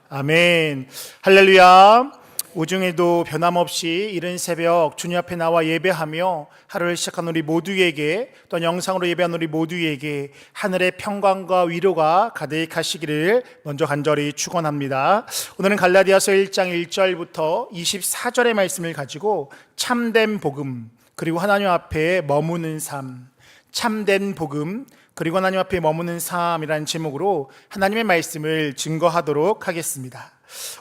아멘. 할렐루야. 오중에도 변함없이 이른 새벽 주님 앞에 나와 예배하며 하루를 시작한 우리 모두에게, 또 영상으로 예배한 우리 모두에게 하늘의 평강과 위로가 가득하시기를 먼저 간절히 축원합니다. 오늘은 갈라디아서 1장 1절부터 24절의 말씀을 가지고 참된 복음 그리고 하나님 앞에 머무는 삶, 참된 복음 그리고 하나님 앞에 머무는 삶이라는 제목으로 하나님의 말씀을 증거하도록 하겠습니다.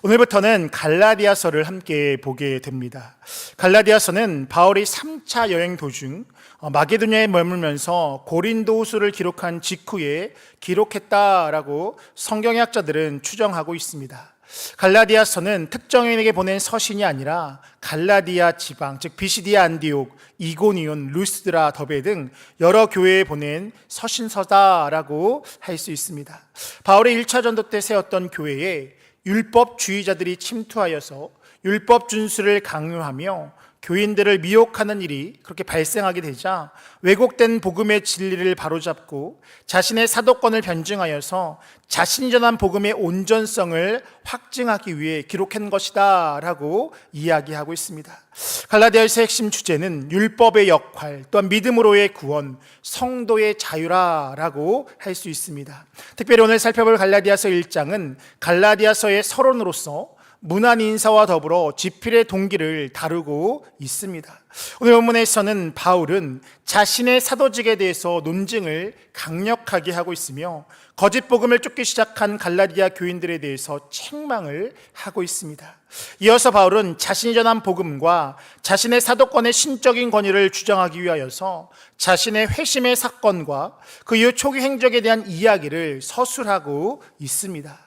오늘부터는 갈라디아서를 함께 보게 됩니다. 갈라디아서는 바울이 3차 여행 도중 마게도냐에 머물면서 고린도후서를 기록한 직후에 기록했다라고 성경학자들은 추정하고 있습니다. 갈라디아서는 특정인에게 보낸 서신이 아니라 갈라디아 지방, 즉 비시디아, 안디옥, 이고니온, 루스드라, 더베 등 여러 교회에 보낸 서신서다라고 할 수 있습니다. 바울의 1차 전도 때 세웠던 교회에 율법주의자들이 침투하여서 율법 준수를 강요하며 교인들을 미혹하는 일이 그렇게 발생하게 되자 왜곡된 복음의 진리를 바로잡고 자신의 사도권을 변증하여서 자신이 전한 복음의 온전성을 확증하기 위해 기록한 것이다 라고 이야기하고 있습니다. 갈라디아서의 핵심 주제는 율법의 역할, 또한 믿음으로의 구원, 성도의 자유라라고 할 수 있습니다. 특별히 오늘 살펴볼 갈라디아서 1장은 갈라디아서의 서론으로서 문안 인사와 더불어 지필의 동기를 다루고 있습니다. 오늘 본문에서는 바울은 자신의 사도직에 대해서 논증을 강력하게 하고 있으며 거짓 복음을 쫓기 시작한 갈라디아 교인들에 대해서 책망을 하고 있습니다. 이어서 바울은 자신이 전한 복음과 자신의 사도권의 신적인 권위를 주장하기 위하여서 자신의 회심의 사건과 그 이후 초기 행적에 대한 이야기를 서술하고 있습니다.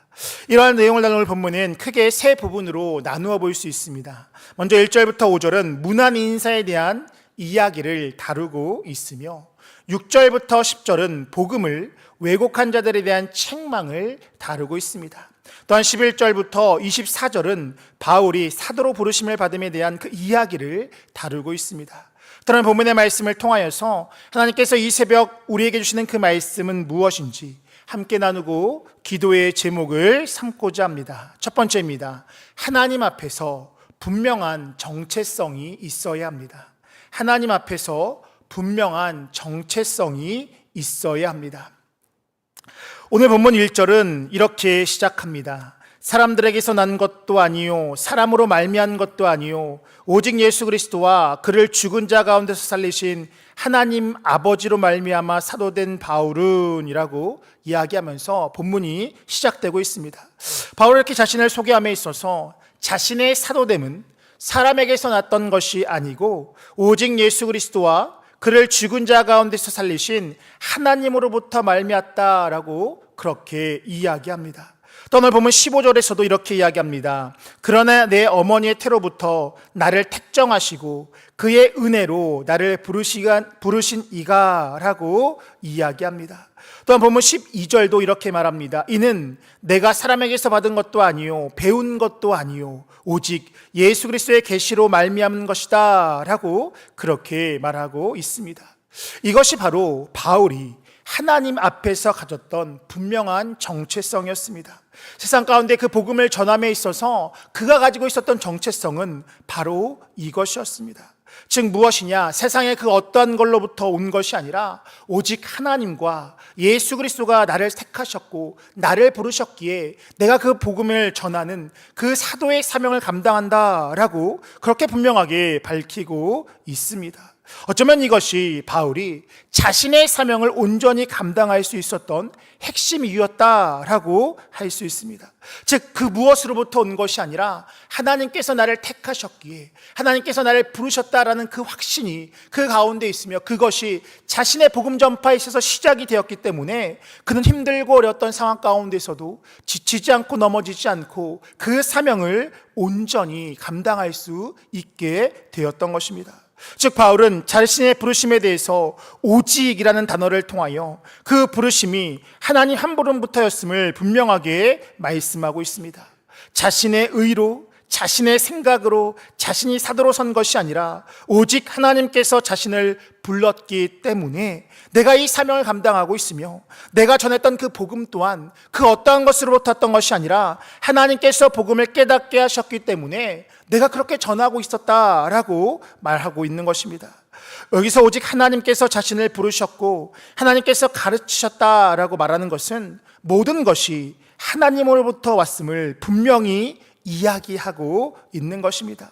이러한 내용을 나눌 본문은 크게 세 부분으로 나누어 볼 수 있습니다. 먼저 1절부터 5절은 문안 인사에 대한 이야기를 다루고 있으며 6절부터 10절은 복음을 왜곡한 자들에 대한 책망을 다루고 있습니다. 또한 11절부터 24절은 바울이 사도로 부르심을 받음에 대한 그 이야기를 다루고 있습니다. 그런 본문의 말씀을 통하여서 하나님께서 이 새벽 우리에게 주시는 그 말씀은 무엇인지 함께 나누고 기도의 제목을 삼고자 합니다. 첫 번째입니다. 하나님 앞에서 분명한 정체성이 있어야 합니다. 하나님 앞에서 분명한 정체성이 있어야 합니다. 오늘 본문 1절은 이렇게 시작합니다. 사람들에게서 난 것도 아니요 사람으로 말미암은 것도 아니요 오직 예수 그리스도와 그를 죽은 자 가운데서 살리신 하나님 아버지로 말미암아 사도된 바울은 이라고 이야기하면서 본문이 시작되고 있습니다. 바울은 이렇게 자신을 소개함에 있어서 자신의 사도됨은 사람에게서 났던 것이 아니고 오직 예수 그리스도와 그를 죽은 자 가운데서 살리신 하나님으로부터 말미암았다라고 그렇게 이야기합니다. 또 오늘 보면 15절에서도 이렇게 이야기합니다. 그러나 내 어머니의 태로부터 나를 택정하시고 그의 은혜로 나를 부르신 이가 라고 이야기합니다. 또한 보면 12절도 이렇게 말합니다. 이는 내가 사람에게서 받은 것도 아니요 배운 것도 아니요 오직 예수 그리스도의 계시로 말미암은 것이다 라고 그렇게 말하고 있습니다. 이것이 바로 바울이 하나님 앞에서 가졌던 분명한 정체성이었습니다. 세상 가운데 그 복음을 전함에 있어서 그가 가지고 있었던 정체성은 바로 이것이었습니다. 즉 무엇이냐? 세상의 그 어떠한 걸로부터 온 것이 아니라 오직 하나님과 예수 그리스도가 나를 택하셨고 나를 부르셨기에 내가 그 복음을 전하는 그 사도의 사명을 감당한다라고 그렇게 분명하게 밝히고 있습니다. 어쩌면 이것이 바울이 자신의 사명을 온전히 감당할 수 있었던 핵심 이유였다라고 할 수 있습니다. 즉 그 무엇으로부터 온 것이 아니라 하나님께서 나를 택하셨기에 하나님께서 나를 부르셨다라는 그 확신이 그 가운데 있으며 그것이 자신의 복음 전파에 있어서 시작이 되었기 때문에 그는 힘들고 어려웠던 상황 가운데서도 지치지 않고 넘어지지 않고 그 사명을 온전히 감당할 수 있게 되었던 것입니다. 즉 바울은 자신의 부르심에 대해서 오직이라는 단어를 통하여 그 부르심이 하나님 한 분부터였음을 분명하게 말씀하고 있습니다. 자신의 의로 자신의 생각으로 자신이 사도로 선 것이 아니라 오직 하나님께서 자신을 불렀기 때문에 내가 이 사명을 감당하고 있으며, 내가 전했던 그 복음 또한 그 어떠한 것으로부터 왔던 것이 아니라 하나님께서 복음을 깨닫게 하셨기 때문에 내가 그렇게 전하고 있었다라고 말하고 있는 것입니다. 여기서 오직 하나님께서 자신을 부르셨고 하나님께서 가르치셨다라고 말하는 것은 모든 것이 하나님으로부터 왔음을 분명히 이야기하고 있는 것입니다.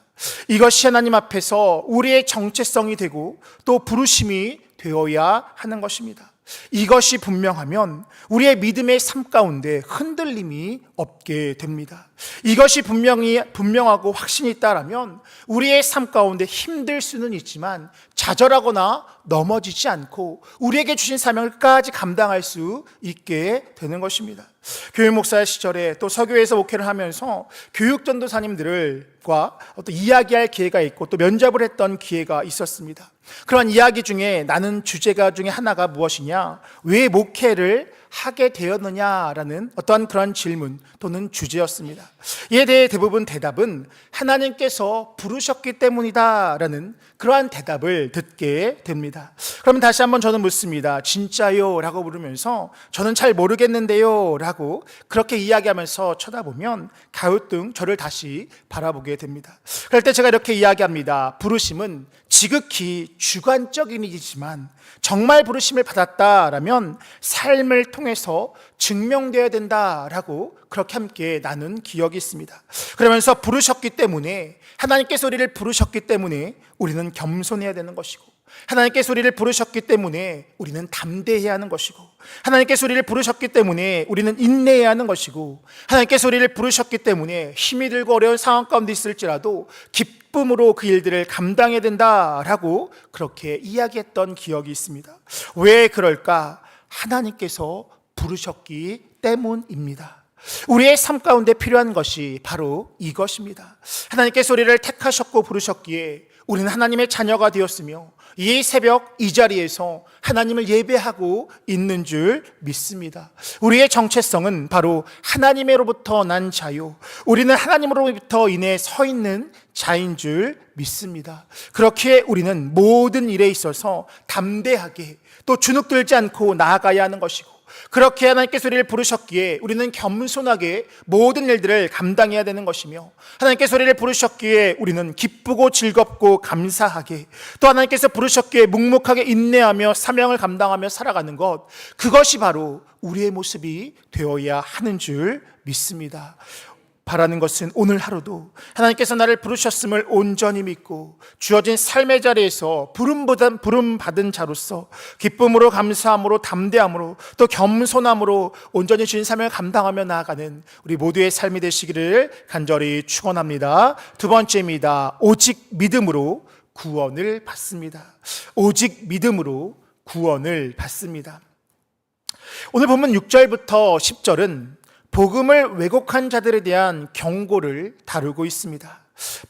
이것이 하나님 앞에서 우리의 정체성이 되고 또 부르심이 되어야 하는 것입니다. 이것이 분명하면 우리의 믿음의 삶 가운데 흔들림이 없게 됩니다. 이것이 분명하고 확신이 있다라면 우리의 삶 가운데 힘들 수는 있지만 좌절하거나 넘어지지 않고 우리에게 주신 사명을 끝까지 감당할 수 있게 되는 것입니다. 교육 목사 시절에 또 서교회에서 목회를 하면서 교육 전도사님들과 어떤 이야기할 기회가 있고 또 면접을 했던 기회가 있었습니다. 그런 이야기 중에 나는 주제가 중에 하나가 무엇이냐, 왜 목회를 하게 되었느냐라는 어떠한 그런 질문 또는 주제였습니다. 이에 대해 대부분 대답은 하나님께서 부르셨기 때문이다라는 그러한 대답을 듣게 됩니다. 그러면 다시 한번 저는 묻습니다. 진짜요? 라고 물으면서 저는 잘 모르겠는데요? 라고 그렇게 이야기하면서 쳐다보면 가우뚱 저를 다시 바라보게 됩니다. 그럴 때 제가 이렇게 이야기합니다. 부르심은 지극히 주관적인 일이지만 정말 부르심을 받았다라면 삶을 통해서 증명되어야 된다라고 그렇게 함께 나눈 기억이 있습니다. 그러면서 부르셨기 때문에, 하나님께서 우리를 부르셨기 때문에 우리는 겸손해야 되는 것이고, 하나님께서 우리를 부르셨기 때문에 우리는 담대해야 하는 것이고, 하나님께서 우리를 부르셨기 때문에 우리는 인내해야 하는 것이고, 하나님께서 우리를 부르셨기 때문에 힘이 들고 어려운 상황 가운데 있을지라도 기쁨으로 그 일들을 감당해야 된다라고 그렇게 이야기했던 기억이 있습니다. 왜 그럴까? 하나님께서 부르셨기 때문입니다. 우리의 삶 가운데 필요한 것이 바로 이것입니다. 하나님께서 우리를 택하셨고 부르셨기에 우리는 하나님의 자녀가 되었으며 이 새벽 이 자리에서 하나님을 예배하고 있는 줄 믿습니다. 우리의 정체성은 바로 하나님으로부터 난 자유, 우리는 하나님으로부터 인해 서 있는 자인 줄 믿습니다. 그렇기에 우리는 모든 일에 있어서 담대하게 또 주눅들지 않고 나아가야 하는 것이고, 그렇게 하나님께서 우리를 부르셨기에 우리는 겸손하게 모든 일들을 감당해야 되는 것이며, 하나님께서 우리를 부르셨기에 우리는 기쁘고 즐겁고 감사하게, 또 하나님께서 부르셨기에 묵묵하게 인내하며 사명을 감당하며 살아가는 것, 그것이 바로 우리의 모습이 되어야 하는 줄 믿습니다. 바라는 것은 오늘 하루도 하나님께서 나를 부르셨음을 온전히 믿고 주어진 삶의 자리에서 부름받은 자로서 기쁨으로, 감사함으로, 담대함으로, 또 겸손함으로 온전히 주신 사명을 감당하며 나아가는 우리 모두의 삶이 되시기를 간절히 축원합니다. 두 번째입니다. 오직 믿음으로 구원을 받습니다. 오직 믿음으로 구원을 받습니다. 오늘 보면 6절부터 10절은 복음을 왜곡한 자들에 대한 경고를 다루고 있습니다.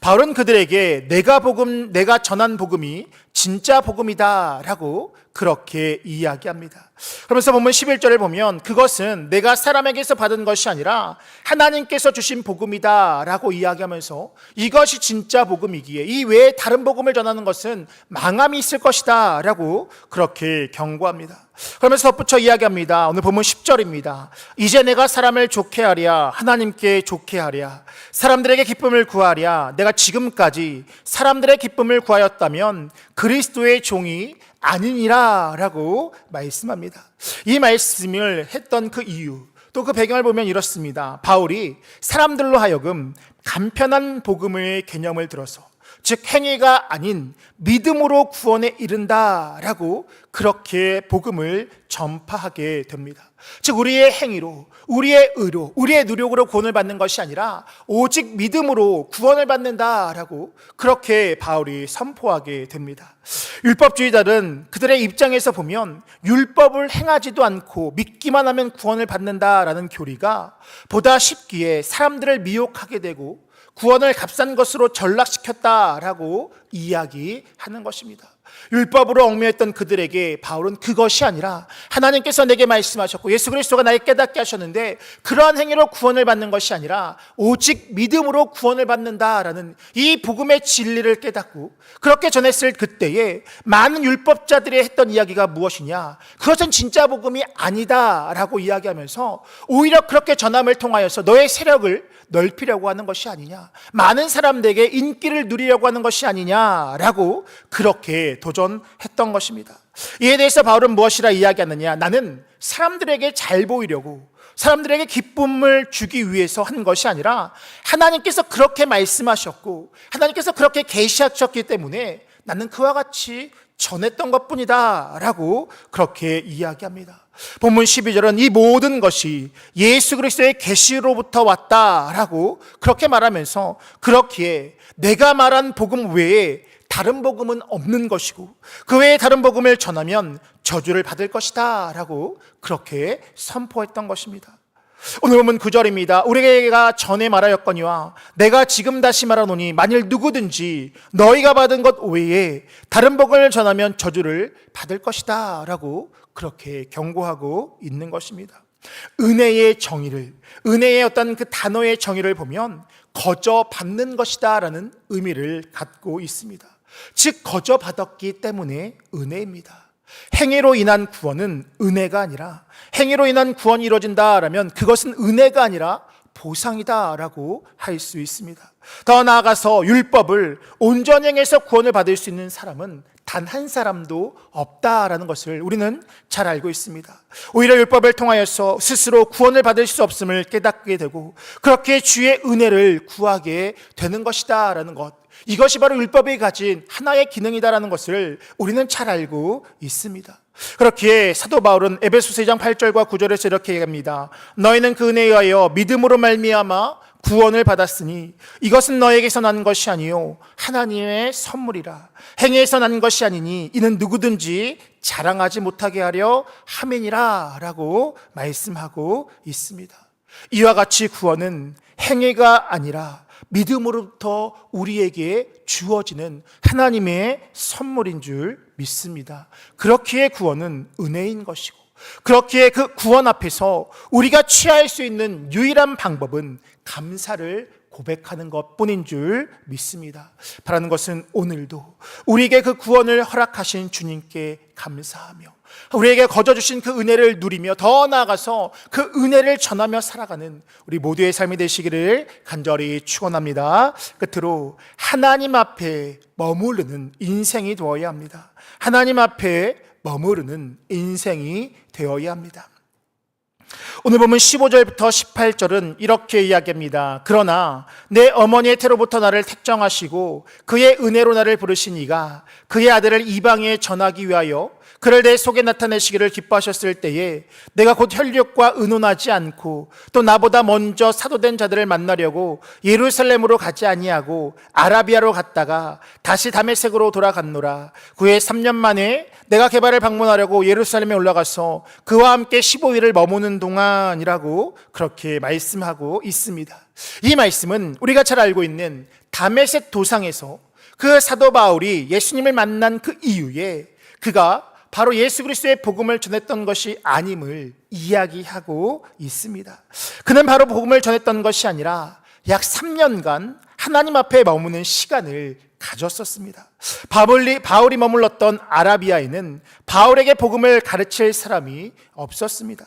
바울은 그들에게 내가 전한 복음이 진짜 복음이다라고 그렇게 이야기합니다. 그러면서 보면 11절을 보면 그것은 내가 사람에게서 받은 것이 아니라 하나님께서 주신 복음이다라고 이야기하면서 이것이 진짜 복음이기에 이 외에 다른 복음을 전하는 것은 망함이 있을 것이다 라고 그렇게 경고합니다. 그러면서 덧붙여 이야기합니다. 오늘 보면 10절입니다. 이제 내가 사람을 좋게 하랴, 하나님께 좋게 하랴, 사람들에게 기쁨을 구하랴. 내가 지금까지 사람들의 기쁨을 구하였다면 그리스도의 종이 아니니라 라고 말씀합니다. 이 말씀을 했던 그 이유, 또 그 배경을 보면 이렇습니다. 바울이 사람들로 하여금 간편한 복음의 개념을 들어서, 즉 행위가 아닌 믿음으로 구원에 이른다라고 그렇게 복음을 전파하게 됩니다. 즉 우리의 행위로, 우리의 의로, 우리의 노력으로 구원을 받는 것이 아니라 오직 믿음으로 구원을 받는다라고 그렇게 바울이 선포하게 됩니다. 율법주의자들은 그들의 입장에서 보면 율법을 행하지도 않고 믿기만 하면 구원을 받는다라는 교리가 보다 쉽기에 사람들을 미혹하게 되고 구원을 값싼 것으로 전락시켰다라고 이야기하는 것입니다. 율법으로 얽매였던 그들에게 바울은 그것이 아니라 하나님께서 내게 말씀하셨고 예수 그리스도가 나를 깨닫게 하셨는데 그러한 행위로 구원을 받는 것이 아니라 오직 믿음으로 구원을 받는다라는 이 복음의 진리를 깨닫고 그렇게 전했을 그때에 많은 율법자들이 했던 이야기가 무엇이냐, 그것은 진짜 복음이 아니다라고 이야기하면서 오히려 그렇게 전함을 통하여서 너의 세력을 넓히려고 하는 것이 아니냐, 많은 사람들에게 인기를 누리려고 하는 것이 아니냐라고 그렇게 도전했던 것입니다. 이에 대해서 바울은 무엇이라 이야기하느냐, 나는 사람들에게 잘 보이려고, 사람들에게 기쁨을 주기 위해서 한 것이 아니라 하나님께서 그렇게 말씀하셨고 하나님께서 그렇게 계시하셨기 때문에 나는 그와 같이 전했던 것뿐이다 라고 그렇게 이야기합니다. 본문 12절은 이 모든 것이 예수 그리스도의 계시로부터 왔다라고 그렇게 말하면서 그렇기에 내가 말한 복음 외에 다른 복음은 없는 것이고 그 외에 다른 복음을 전하면 저주를 받을 것이다 라고 그렇게 선포했던 것입니다. 오늘 본문 9절입니다. 우리가 전에 말하였거니와 내가 지금 다시 말하노니 만일 누구든지 너희가 받은 것 외에 다른 복음을 전하면 저주를 받을 것이다 라고 그렇게 경고하고 있는 것입니다. 은혜의 정의를, 은혜의 어떤 그 단어의 정의를 보면 거저 받는 것이다 라는 의미를 갖고 있습니다. 즉 거저 받았기 때문에 은혜입니다. 행위로 인한 구원은 은혜가 아니라, 행위로 인한 구원이 이루어진다라면 그것은 은혜가 아니라 보상이다라고 할 수 있습니다. 더 나아가서 율법을 온전히 행해서 구원을 받을 수 있는 사람은 단 한 사람도 없다라는 것을 우리는 잘 알고 있습니다. 오히려 율법을 통하여서 스스로 구원을 받을 수 없음을 깨닫게 되고 그렇게 주의 은혜를 구하게 되는 것이다라는 것, 이것이 바로 율법이 가진 하나의 기능이다라는 것을 우리는 잘 알고 있습니다. 그렇기에 사도 바울은 에베소서 2장 8절과 9절에서 이렇게 얘기합니다. 너희는 그 은혜에 의하여 믿음으로 말미암아 구원을 받았으니 이것은 너에게서 난 것이 아니요 하나님의 선물이라. 행위에서 난 것이 아니니 이는 누구든지 자랑하지 못하게 하려 함이니라 라고 말씀하고 있습니다. 이와 같이 구원은 행위가 아니라 믿음으로부터 우리에게 주어지는 하나님의 선물인 줄 믿습니다. 그렇기에 구원은 은혜인 것이고 그렇기에 그 구원 앞에서 우리가 취할 수 있는 유일한 방법은 감사를 고백하는 것뿐인 줄 믿습니다. 바라는 것은 오늘도 우리에게 그 구원을 허락하신 주님께 감사하며 우리에게 거저 주신 그 은혜를 누리며 더 나아가서 그 은혜를 전하며 살아가는 우리 모두의 삶이 되시기를 간절히 축원합니다. 끝으로 하나님 앞에 머무르는 인생이 되어야 합니다. 하나님 앞에 머무르는 인생이 되어야 합니다. 오늘 보면 15절부터 18절은 이렇게 이야기합니다. 그러나 내 어머니의 태로부터 나를 택정하시고 그의 은혜로 나를 부르신 이가 그의 아들을 이방에 전하기 위하여 그를 내 속에 나타내시기를 기뻐하셨을 때에 내가 곧 혈육과 의논하지 않고 또 나보다 먼저 사도된 자들을 만나려고 예루살렘으로 가지 아니하고 아라비아로 갔다가 다시 다메섹으로 돌아갔노라. 그의 3년 만에 내가 게바를 방문하려고 예루살렘에 올라가서 그와 함께 15일을 머무는 동안이라고 그렇게 말씀하고 있습니다. 이 말씀은 우리가 잘 알고 있는 다메섹 도상에서 그 사도 바울이 예수님을 만난 그 이후에 그가 바로 예수 그리스도의 복음을 전했던 것이 아님을 이야기하고 있습니다. 그는 바로 복음을 전했던 것이 아니라 약 3년간 하나님 앞에 머무는 시간을 가졌었습니다. 바울이 머물렀던 아라비아에는 바울에게 복음을 가르칠 사람이 없었습니다.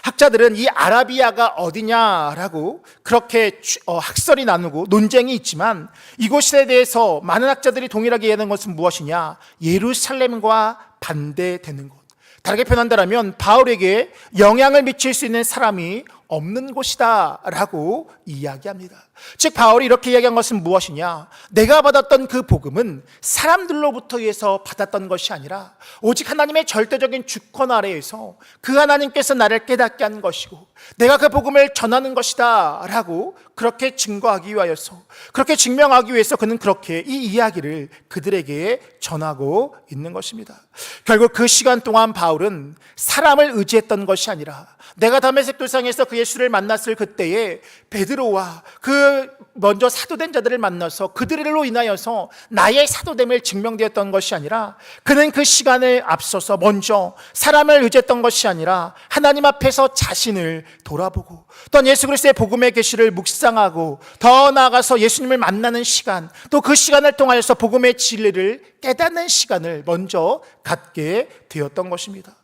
학자들은 이 아라비아가 어디냐라고 그렇게 학설이 나누고 논쟁이 있지만 이곳에 대해서 많은 학자들이 동일하게 얘기하는 것은 무엇이냐? 예루살렘과 반대되는 곳. 다르게 표현한다면 바울에게 영향을 미칠 수 있는 사람이 없는 곳이다 라고 이야기합니다. 즉 바울이 이렇게 이야기한 것은 무엇이냐? 내가 받았던 그 복음은 사람들로부터 의해서 받았던 것이 아니라 오직 하나님의 절대적인 주권 아래에서 그 하나님께서 나를 깨닫게 한 것이고 내가 그 복음을 전하는 것이다 라고 그렇게 증거하기 위하여서, 그렇게 증명하기 위해서 그는 그렇게 이 이야기를 그들에게 전하고 있는 것입니다. 결국 그 시간 동안 바울은 사람을 의지했던 것이 아니라 내가 다메섹 도상에서 그 예수를 만났을 그때에 베드로와 그 먼저 사도된 자들을 만나서 그들로 인하여서 나의 사도됨을 증명되었던 것이 아니라, 그는 그 시간을 앞서서 먼저 사람을 의지했던 것이 아니라 하나님 앞에서 자신을 돌아보고 또 예수 그리스도의 복음의 계시를 묵상하고 더 나아가서 예수님을 만나는 시간, 또 그 시간을 통하여서 복음의 진리를 깨닫는 시간을 먼저 갖게 되었던 것입니다.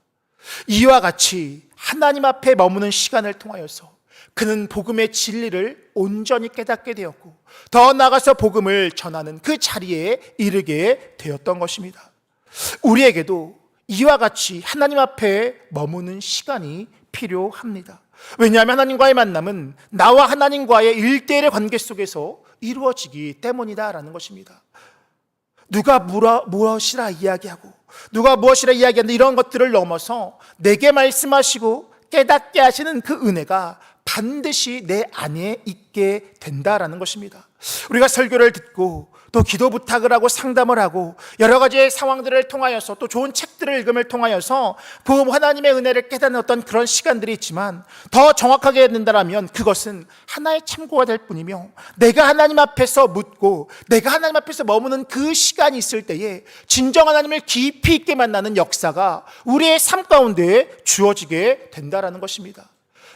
이와 같이 하나님 앞에 머무는 시간을 통하여서 그는 복음의 진리를 온전히 깨닫게 되었고 더 나아가서 복음을 전하는 그 자리에 이르게 되었던 것입니다. 우리에게도 이와 같이 하나님 앞에 머무는 시간이 필요합니다. 왜냐하면 하나님과의 만남은 나와 하나님과의 1대1의 관계 속에서 이루어지기 때문이다라는 것입니다. 누가 무엇이라 이야기하고 누가 무엇이라 이야기하는데 이런 것들을 넘어서 내게 말씀하시고 깨닫게 하시는 그 은혜가 반드시 내 안에 있게 된다라는 것입니다. 우리가 설교를 듣고 또 기도 부탁을 하고 상담을 하고 여러 가지의 상황들을 통하여서 또 좋은 책들을 읽음을 통하여서 하나님의 은혜를 깨닫는 어떤 그런 시간들이 있지만, 더 정확하게 된다면 그것은 하나의 참고가 될 뿐이며, 내가 하나님 앞에서 묻고 내가 하나님 앞에서 머무는 그 시간이 있을 때에 진정 하나님을 깊이 있게 만나는 역사가 우리의 삶 가운데 주어지게 된다라는 것입니다.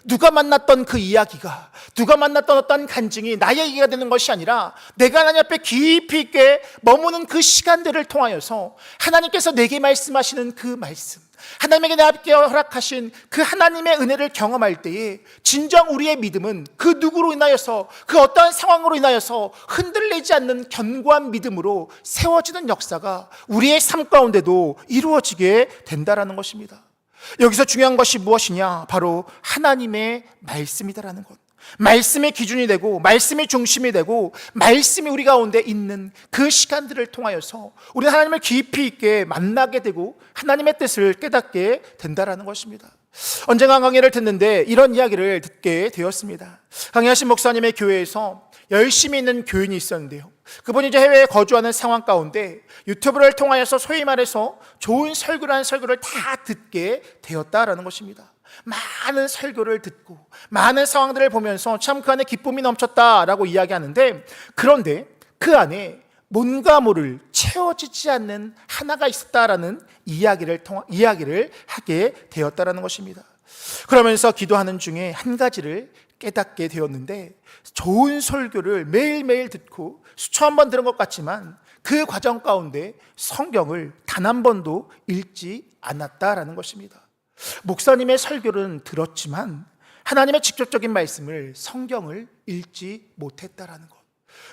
누가 만났던 그 이야기가, 누가 만났던 어떤 간증이 나의 얘기가 되는 것이 아니라 내가 하나님 앞에 깊이 있게 머무는 그 시간들을 통하여서 하나님께서 내게 말씀하시는 그 말씀, 하나님에게 내 앞에 허락하신 그 하나님의 은혜를 경험할 때에 진정 우리의 믿음은 그 누구로 인하여서, 그 어떠한 상황으로 인하여서 흔들리지 않는 견고한 믿음으로 세워지는 역사가 우리의 삶 가운데도 이루어지게 된다라는 것입니다. 여기서 중요한 것이 무엇이냐? 바로 하나님의 말씀이다라는 것. 말씀의 기준이 되고 말씀의 중심이 되고 말씀이 우리 가운데 있는 그 시간들을 통하여서 우리는 하나님을 깊이 있게 만나게 되고 하나님의 뜻을 깨닫게 된다라는 것입니다. 언젠가 강의를 듣는데 이런 이야기를 듣게 되었습니다. 강의하신 목사님의 교회에서 열심히 있는 교인이 있었는데요, 그분이 이제 해외에 거주하는 상황 가운데 유튜브를 통하여서 소위 말해서 좋은 설교라는 설교를 다 듣게 되었다라는 것입니다. 많은 설교를 듣고 많은 상황들을 보면서 참 그 안에 기쁨이 넘쳤다라고 이야기하는데, 그런데 그 안에 뭔가 모를 채워지지 않는 하나가 있었다라는 이야기를 하게 되었다라는 것입니다. 그러면서 기도하는 중에 한 가지를 깨닫게 되었는데, 좋은 설교를 매일매일 듣고 수천 번 들은 것 같지만 그 과정 가운데 성경을 단 한 번도 읽지 않았다라는 것입니다. 목사님의 설교는 들었지만 하나님의 직접적인 말씀을, 성경을 읽지 못했다라는 것.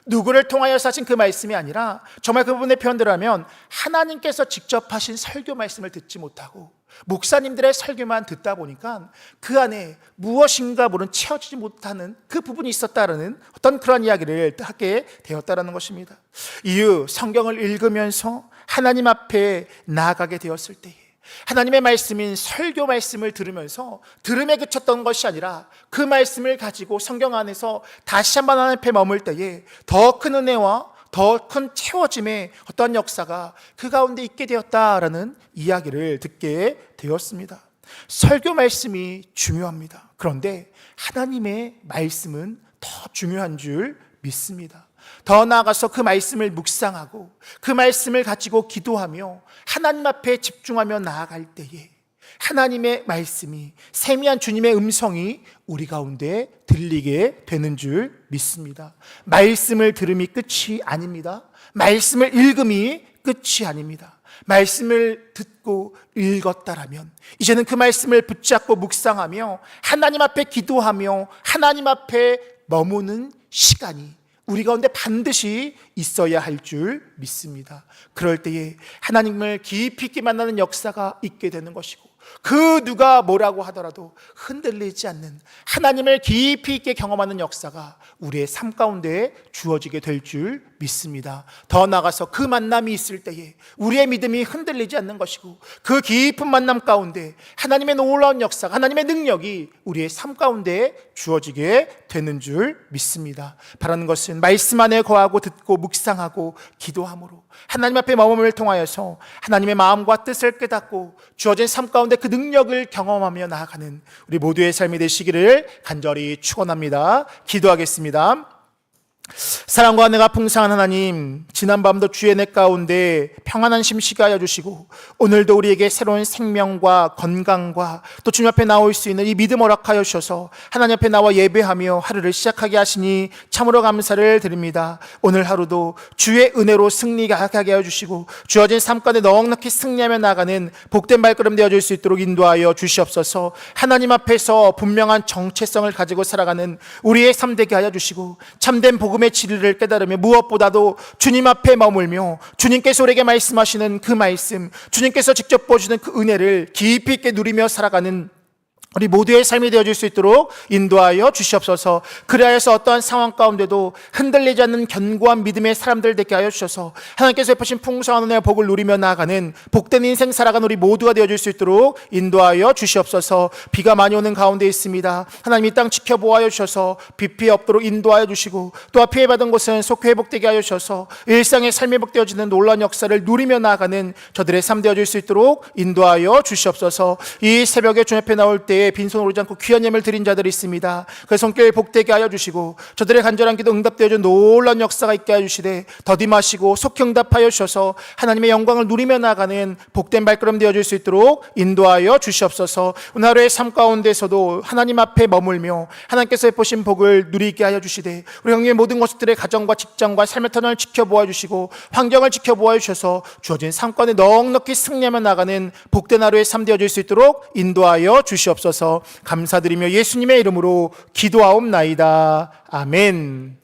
누구를 통하여 하신 그 말씀이 아니라 정말 그 부분의 표현대로 하면 하나님께서 직접 하신 설교 말씀을 듣지 못하고 목사님들의 설교만 듣다 보니까 그 안에 무엇인가 모른 채워지지 못하는 그 부분이 있었다라는 어떤 그런 이야기를 하게 되었다라는 것입니다. 이후 성경을 읽으면서 하나님 앞에 나아가게 되었을 때에 하나님의 말씀인 설교 말씀을 들으면서 들음에 그쳤던 것이 아니라 그 말씀을 가지고 성경 안에서 다시 한번 하나님 앞에 머물 때에 더 큰 은혜와 더 큰 채워짐의 어떤 역사가 그 가운데 있게 되었다라는 이야기를 듣게 되었습니다. 설교 말씀이 중요합니다. 그런데 하나님의 말씀은 더 중요한 줄 믿습니다. 더 나아가서 그 말씀을 묵상하고 그 말씀을 가지고 기도하며 하나님 앞에 집중하며 나아갈 때에 하나님의 말씀이, 세미한 주님의 음성이 우리 가운데 들리게 되는 줄 믿습니다. 말씀을 들음이 끝이 아닙니다. 말씀을 읽음이 끝이 아닙니다. 말씀을 듣고 읽었다라면 이제는 그 말씀을 붙잡고 묵상하며 하나님 앞에 기도하며 하나님 앞에 머무는 시간이 우리 가운데 반드시 있어야 할 줄 믿습니다. 그럴 때에 하나님을 깊이 있게 만나는 역사가 있게 되는 것이고, 그 누가 뭐라고 하더라도 흔들리지 않는 하나님을 깊이 있게 경험하는 역사가 우리의 삶 가운데 주어지게 될 줄 믿습니다. 더 나아가서 그 만남이 있을 때에 우리의 믿음이 흔들리지 않는 것이고, 그 깊은 만남 가운데 하나님의 놀라운 역사가, 하나님의 능력이 우리의 삶 가운데 주어지게 되는 줄 믿습니다. 바라는 것은 말씀 안에 거하고 듣고 묵상하고 기도함으로 하나님 앞에 머물을 통하여서 하나님의 마음과 뜻을 깨닫고 주어진 삶 가운데 그 능력을 경험하며 나아가는 우리 모두의 삶이 되시기를 간절히 축원합니다. 기도하겠습니다. 사랑과 은혜가 풍성한 하나님, 지난밤도 주의 내 가운데 평안한 심시게 하여 주시고 오늘도 우리에게 새로운 생명과 건강과 또 주님 앞에 나올 수 있는 이 믿음 허락하여 주셔서 하나님 앞에 나와 예배하며 하루를 시작하게 하시니 참으로 감사를 드립니다. 오늘 하루도 주의 은혜로 승리하게 하여 주시고 주어진 삶 가운데 넉넉히 승리하며 나가는 복된 발걸음 되어줄 수 있도록 인도하여 주시옵소서. 하나님 앞에서 분명한 정체성을 가지고 살아가는 우리의 삶 되게 하여 주시고 참된 복음의 진리를 깨달으며 무엇보다도 주님 앞에 머물며 주님께서 우리에게 말씀하시는 그 말씀, 주님께서 직접 보여주는 그 은혜를 깊이 있게 누리며 살아가는 우리 모두의 삶이 되어줄 수 있도록 인도하여 주시옵소서. 그리하여서 어떠한 상황 가운데도 흔들리지 않는 견고한 믿음의 사람들 되게 하여 주셔서 하나님께서 베푸신 풍성한 은혜와 복을 누리며 나아가는 복된 인생 살아가는 우리 모두가 되어줄 수 있도록 인도하여 주시옵소서. 비가 많이 오는 가운데 있습니다. 하나님 이 땅 지켜보아여 주셔서 비 피해 없도록 인도하여 주시고 또 피해받은 곳은 속히 회복되게 하여 주셔서 일상의 삶이 회복되어지는 놀라운 역사를 누리며 나아가는 저들의 삶 되어줄 수 있도록 인도하여 주시옵소서. 이 새벽에 주님 앞에 나올 때 빈손으로 오지 않고 귀한 예물을 드린 자들이 있습니다. 그 손길 복되게 하여 주시고 저들의 간절한 기도 응답되어준 놀라운 역사가 있게 하여 주시되 더디마시고 속히 응답하여 주셔서 하나님의 영광을 누리며 나가는 복된 발걸음 되어줄 수 있도록 인도하여 주시옵소서. 오늘 하루의 삶 가운데서도 하나님 앞에 머물며 하나님께서 보신 복을 누리게 하여 주시되 우리 형님의 모든 것들의 가정과 직장과 삶의 터널을 지켜보아 주시고 환경을 지켜보아 주셔서 주어진 삶 가운데 넉넉히 승리하며 나가는 복된 하루의 삶 되어줄 수 있도록 인도하여 주시옵소서. 감사드리며 예수님의 이름으로 기도하옵나이다. 아멘.